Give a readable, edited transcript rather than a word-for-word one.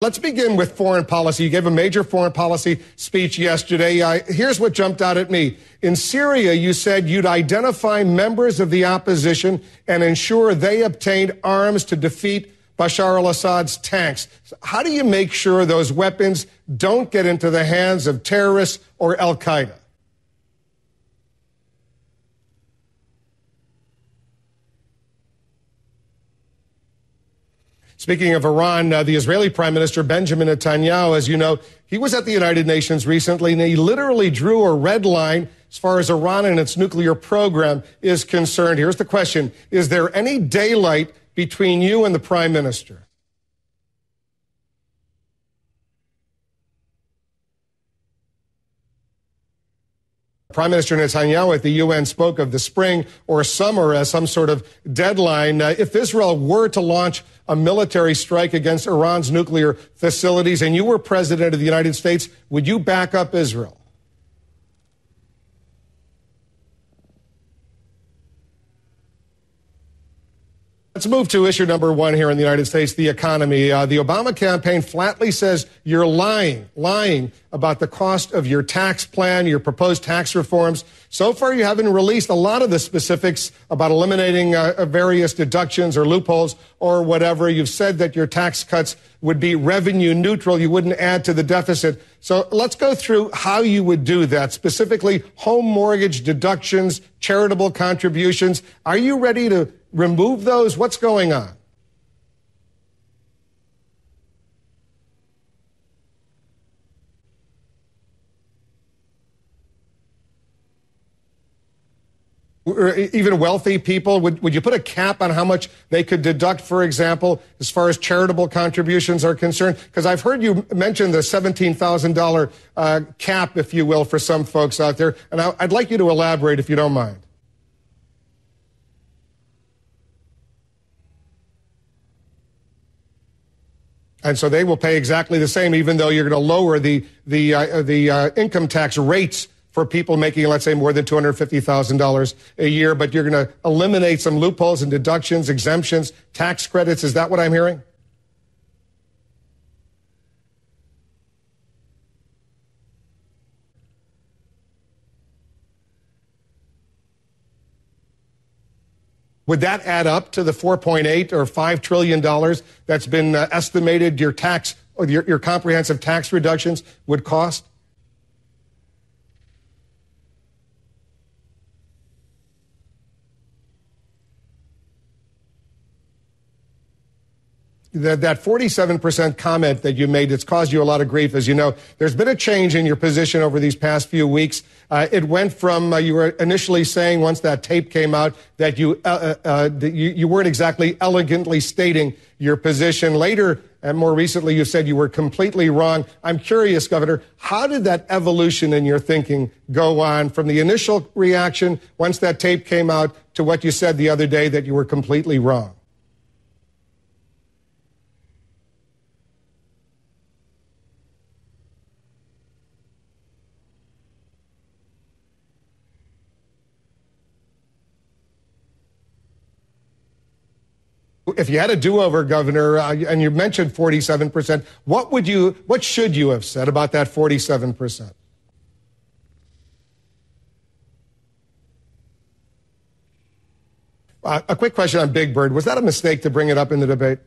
Let's begin with foreign policy. You gave a major foreign policy speech yesterday. Here's what jumped out at me. In Syria, you said you'd identify members of the opposition and ensure they obtained arms to defeat Bashar al-Assad's tanks. How do you make sure those weapons don't get into the hands of terrorists or al-Qaeda? Speaking of Iran, the Israeli Prime Minister Benjamin Netanyahu, as you know, he was at the United Nations recently, and he literally drew a red line as far as Iran and its nuclear program is concerned. Here's the question. Is there any daylight between you and the Prime Minister? Prime Minister Netanyahu at the UN spoke of the spring or summer as some sort of deadline. If Israel were to launch a military strike against Iran's nuclear facilities and you were president of the United States, would you back up Israel? Let's move to issue number one here in the United States, the economy. The Obama campaign flatly says you're lying about the cost of your tax plan, your proposed tax reforms. So far, you haven't released a lot of the specifics about eliminating various deductions or loopholes or whatever. You've said that your tax cuts would be revenue neutral. You wouldn't add to the deficit. So let's go through how you would do that, specifically home mortgage deductions, charitable contributions. Are you ready to remove those? What's going on? Or even wealthy people, would you put a cap on how much they could deduct, for example, as far as charitable contributions are concerned? Because I've heard you mention the $17,000 cap, if you will, for some folks out there. And I'd like you to elaborate, if you don't mind. And so they will pay exactly the same, even though you're going to lower the income tax rates for people making, let's say, more than $250,000 a year. But you're going to eliminate some loopholes and deductions, exemptions, tax credits. Is that what I'm hearing? Would that add up to the $4.8 or $5 trillion that's been estimated your tax or your comprehensive tax reductions would cost? That 47% comment that you made, it's caused you a lot of grief. As you know, there's been a change in your position over these past few weeks. It went from you were initially saying once that tape came out that you weren't exactly elegantly stating your position. Later, and more recently, you said you were completely wrong. I'm curious, Governor, how did that evolution in your thinking go on from the initial reaction once that tape came out to what you said the other day that you were completely wrong? If you had a do-over, Governor, and you mentioned 47%, what should you have said about that 47%? A quick question on Big Bird. Was that a mistake to bring it up in the debate?